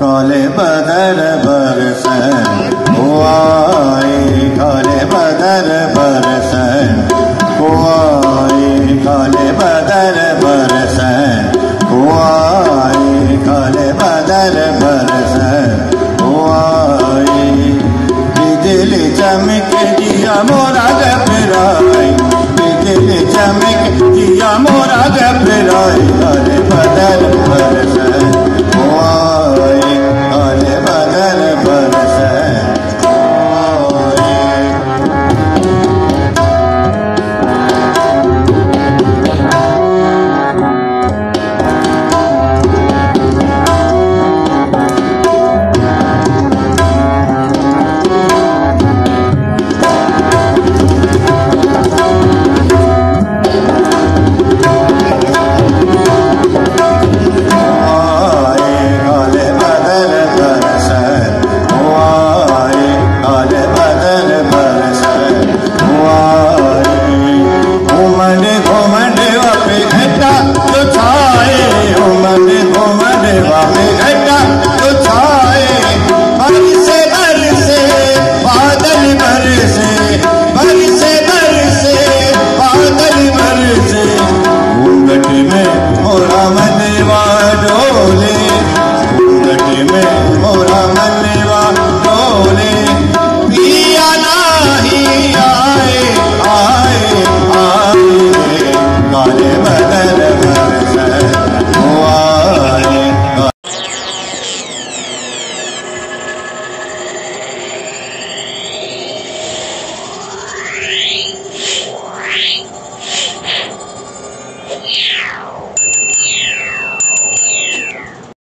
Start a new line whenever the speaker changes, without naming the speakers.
काले बदर बरसे हुआए, काले बदर बरसे हुआए, काले बदर बरसे हुआए, काले बदर बरसे हुआए। बिजली चमक दिया मोरा घबराई, बिजली चमक दिया मोरा घबराई, काले बदर बरसे हुआए, काले बदर बरसे हुआए।
Right.